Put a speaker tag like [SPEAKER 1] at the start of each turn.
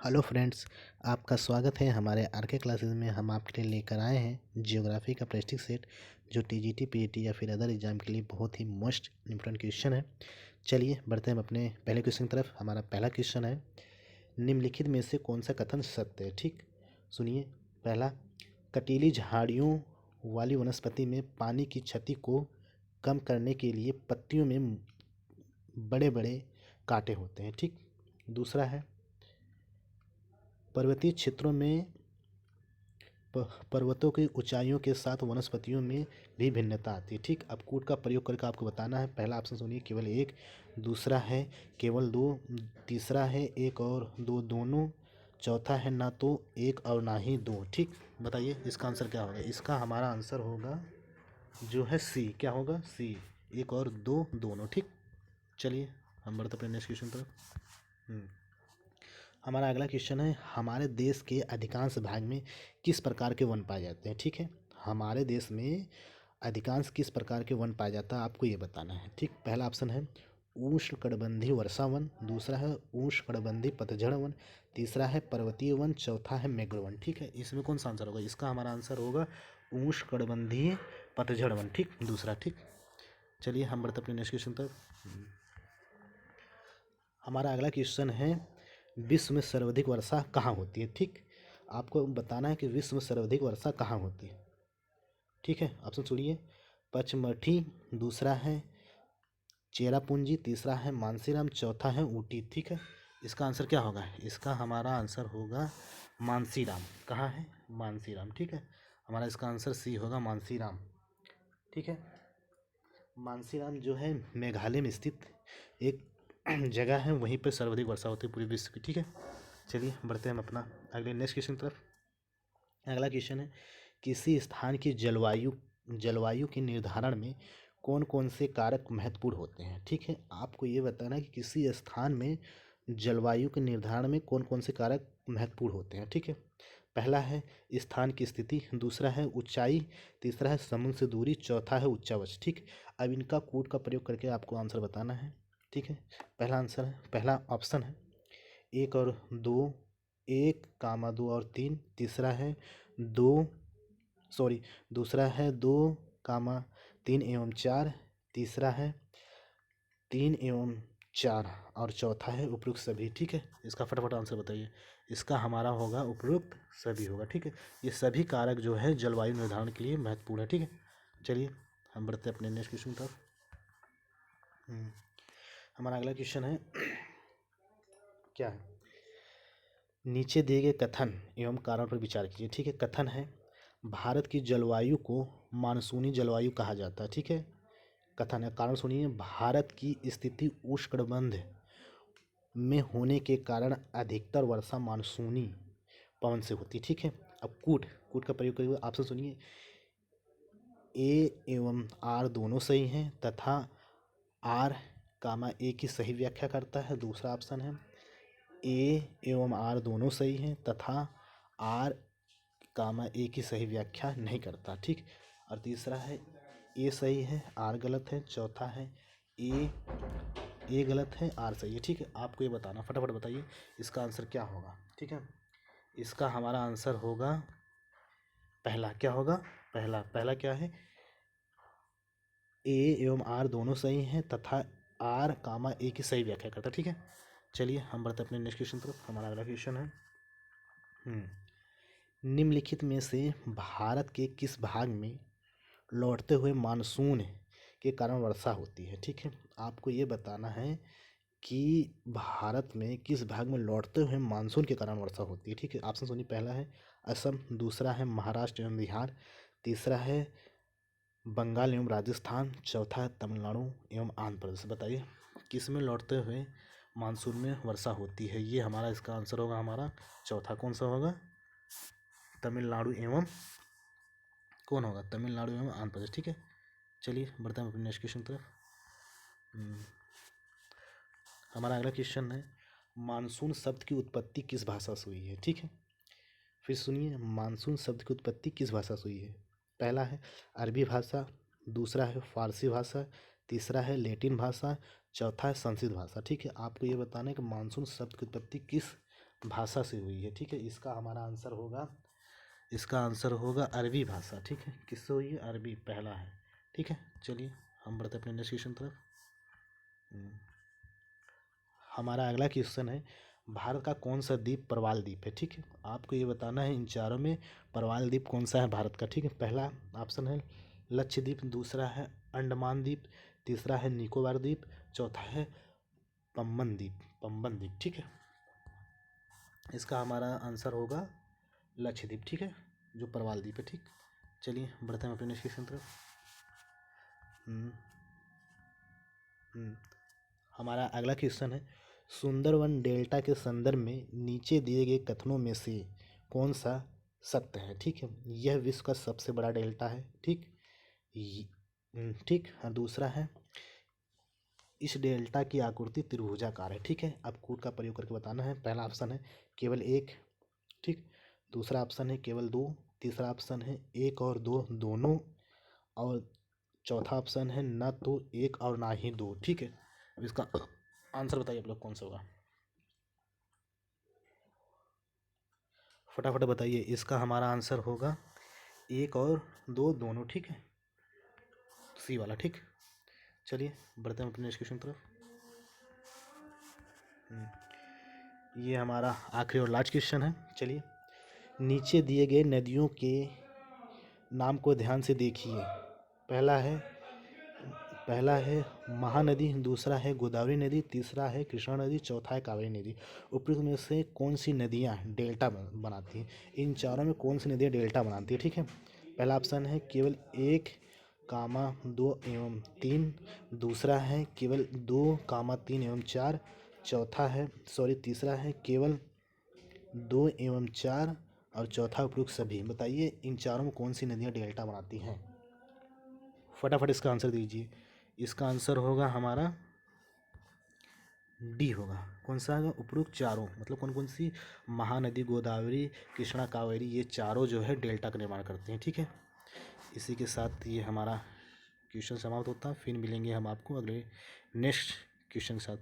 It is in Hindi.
[SPEAKER 1] हेलो फ्रेंड्स, आपका स्वागत है हमारे आर के क्लासेस में। हम आपके लिए लेकर आए हैं जियोग्राफी का प्रैक्टिस सेट, जो टीजीटी पीजीटी या फिर अदर एग्जाम के लिए बहुत ही मोस्ट इम्पोर्टेंट क्वेश्चन है। चलिए बढ़ते हैं हम अपने पहले क्वेश्चन की तरफ। हमारा पहला क्वेश्चन है, निम्नलिखित में से कौन सा कथन सत्य है। ठीक, सुनिए। पहला, कटीली झाड़ियों वाली वनस्पति में पानी की क्षति को कम करने के लिए पत्तियों में बड़े बड़े कांटे होते हैं। ठीक। दूसरा है, पर्वतीय क्षेत्रों में पर्वतों की ऊंचाइयों के साथ वनस्पतियों में भी भिन्नता आती है। ठीक, अब कूट का प्रयोग करके आपको बताना है। पहला ऑप्शन सुनिए, केवल एक। दूसरा है केवल दो। तीसरा है एक और दो दोनों। चौथा है ना तो एक और ना ही दो। ठीक, बताइए इसका आंसर क्या होगा। इसका हमारा आंसर होगा जो है सी। क्या होगा? सी, एक और दो दोनों। ठीक, चलिए हम बढ़ते अपने नेक्स्ट क्वेश्चन पर। हमारा अगला क्वेश्चन है, हमारे देश के अधिकांश भाग में किस प्रकार के वन पाए जाते हैं। ठीक है, हमारे देश में अधिकांश किस प्रकार के वन पाया जाता है, आपको ये बताना है। ठीक, पहला ऑप्शन है उष्णकटिबंधीय वर्षा वन। दूसरा है उष्णकटिबंधीय पतझड़ वन। तीसरा है पर्वतीय वन। चौथा है मैंग्रोव वन। ठीक है, इसमें कौन सा आंसर होगा? इसका हमारा आंसर होगा उष्णकटिबंधीय पतझड़ वन। ठीक, दूसरा। ठीक, चलिए हम बढ़ते अपने नेक्स्ट क्वेश्चन तक। हमारा अगला क्वेश्चन है, विश्व में सर्वाधिक वर्षा कहाँ होती है। ठीक, आपको बताना है कि विश्व में सर्वाधिक वर्षा कहाँ होती है। ठीक है, ऑप्शन सुनिए। पचमढ़ी। दूसरा है चेरापूंजी। तीसरा है मानसीराम। चौथा है ऊटी। ठीक है, इसका आंसर क्या होगा? इसका हमारा आंसर होगा मानसीराम। कहाँ है? मानसीराम। ठीक है, हमारा इसका आंसर सी होगा, मानसीराम। ठीक है, मानसीराम जो है मेघालय में स्थित एक जगह है, वहीं पर सर्वाधिक वर्षा होती है पूरे विश्व की। ठीक है, चलिए बढ़ते हैं हम अपना अगले नेक्स्ट क्वेश्चन की तरफ। अगला क्वेश्चन है, किसी स्थान की जलवायु के निर्धारण में कौन कौन से कारक महत्वपूर्ण होते हैं। ठीक है, आपको ये बताना है कि किसी स्थान में जलवायु के निर्धारण में कौन कौन से कारक महत्वपूर्ण होते हैं। ठीक है, पहला है स्थान की स्थिति। दूसरा है ऊंचाई। तीसरा है समुद्र से दूरी। चौथा है उच्चावच। ठीक, अब इनका कूट का प्रयोग करके आपको आंसर बताना है। ठीक है, पहला ऑप्शन है एक और दो, एक कामा दो और तीन। तीसरा है दो, सॉरी, दूसरा है दो कामा तीन एवं चार। तीसरा है तीन एवं चार और चौथा है उपयुक्त सभी। ठीक है, इसका फटाफट आंसर बताइए। इसका हमारा होगा उपयुक्त सभी होगा। ठीक है, ये सभी कारक जो है जलवायु निर्धारण के लिए महत्वपूर्ण है। ठीक है, चलिए हम बढ़ते हैं अपने नेक्स्ट क्वेश्चन पर। हमारा अगला क्वेश्चन है, क्या है? नीचे दिए गए कथन एवं कारण पर विचार कीजिए। ठीक है, कथन है, भारत की जलवायु को मानसूनी जलवायु कहा जाता है। ठीक है, कथन है। कारण सुनिए, भारत की स्थिति उष्णकटिबंध में होने के कारण अधिकतर वर्षा मानसूनी पवन से होती है। ठीक है, अब कूट कूट का प्रयोग करिए। ऑप्शन सुनिए, ए एवं आर दोनों सही हैं तथा आर कामा ए की सही व्याख्या करता है। दूसरा ऑप्शन है ए एवं आर दोनों सही हैं तथा आर कामा ए की सही व्याख्या नहीं करता। ठीक, और तीसरा है ए सही है आर गलत है। चौथा है ए गलत है आर सही है। ठीक है, आपको ये बताना, फटाफट बताइए इसका आंसर क्या होगा। ठीक है, इसका हमारा आंसर होगा पहला। क्या होगा? पहला क्या है? ए एवं आर दोनों सही हैं तथा आर कामा ए की सही व्याख्या करता। ठीक है, चलिए हम बढ़ते अपने नेक्स्ट क्वेश्चन तरफ। हमारा अगला क्वेश्चन है, निम्नलिखित में से भारत के किस भाग में लौटते हुए मानसून के कारण वर्षा होती है। ठीक है, आपको ये बताना है कि भारत में किस भाग में लौटते हुए मानसून के कारण वर्षा होती है। ठीक है, ऑप्शन सुनिए। पहला है असम। दूसरा है महाराष्ट्र एवं बिहार। तीसरा है बंगाल एवं राजस्थान। चौथा है तमिलनाडु एवं आंध्र प्रदेश। बताइए किस में लौटते हुए मानसून में वर्षा होती है। ये हमारा इसका आंसर होगा हमारा चौथा। कौन सा होगा? तमिलनाडु एवं कौन होगा? तमिलनाडु एवं आंध्र प्रदेश। ठीक है, चलिए बढ़ते हैं अपने नेक्स्ट क्वेश्चन तरफ। हमारा अगला क्वेश्चन है, मानसून शब्द की उत्पत्ति किस भाषा से हुई है। ठीक है, फिर सुनिए, मानसून शब्द की उत्पत्ति किस भाषा से हुई है। पहला है अरबी भाषा। दूसरा है फारसी भाषा। तीसरा है लैटिन भाषा। चौथा है संस्कृत भाषा। ठीक है, आपको ये बताना है कि मानसून शब्द की उत्पत्ति किस भाषा से हुई है, ठीक है। इसका हमारा आंसर होगा, इसका आंसर होगा अरबी भाषा, ठीक है। किससे हुई है? अरबी पहला है, ठीक है। चलिए हम बढ़ते अपने नेक्स्ट क्वेश्चन तरफ। हमारा अगला क्वेश्चन है, भारत का कौन सा द्वीप प्रवाल द्वीप है, ठीक है। आपको ये बताना है इन चारों में प्रवाल द्वीप कौन सा है भारत का, ठीक है। पहला ऑप्शन है लक्षद्वीप, दूसरा है अंडमान द्वीप, तीसरा है निकोबार द्वीप, चौथा है पम्बन द्वीप, ठीक है। इसका हमारा आंसर होगा लक्षद्वीप, ठीक है, जो प्रवाल द्वीप है, ठीक। चलिए बढ़ते हैं अपने नेक्स्ट क्वेश्चन तरफ। हम्म, हम्म, हमारा अगला क्वेश्चन है, सुंदरवन डेल्टा के संदर्भ में नीचे दिए गए कथनों में से कौन सा सत्य है, ठीक है। यह विश्व का सबसे बड़ा डेल्टा है, ठीक। ठीक। और दूसरा है इस डेल्टा की आकृति त्रिभुजाकार है, ठीक है। अब कोड का प्रयोग करके बताना है। पहला ऑप्शन है केवल एक, ठीक। दूसरा ऑप्शन है केवल दो, तीसरा ऑप्शन है एक और दो दोनों, और चौथा ऑप्शन है ना तो एक और ना ही दो, ठीक है। अब इसका आंसर बताइए आप लोग कौन सा होगा, फटाफट बताइए। इसका हमारा आंसर होगा एक और दो दोनों, ठीक है, सी वाला, ठीक। चलिए बढ़ते हैं अपने नेक्स्ट क्वेश्चन तरफ। ये हमारा आखिरी और लास्ट क्वेश्चन है। चलिए, नीचे दिए गए नदियों के नाम को ध्यान से देखिए। पहला है पहला है महानदी, दूसरा है गोदावरी नदी, तीसरा है कृष्णा नदी, चौथा है कावेरी नदी। उपरोक्त में से कौन सी नदियाँ डेल्टा बनाती हैं? इन चारों में कौन सी नदियाँ डेल्टा बनाती है, ठीक है। पहला ऑप्शन है केवल एक कामा दो एवं तीन, दूसरा है केवल दो कामा तीन एवं चार, चौथा है तीसरा है केवल दो एवं चार, और चौथा उपरोक्त सभी। बताइए इन चारों में कौन सी नदियाँ डेल्टा बनाती हैं? फटाफट इसका आंसर दीजिए। इसका आंसर होगा हमारा डी होगा। कौन सा होगा? उपरोक्त चारों, मतलब कौन कौन सी? महानदी, गोदावरी, कृष्णा, कावेरी, ये चारों जो है डेल्टा का निर्माण करते हैं, ठीक है। इसी के साथ ये हमारा क्वेश्चन समाप्त होता है। फिर मिलेंगे हम आपको अगले नेक्स्ट क्वेश्चन के साथ।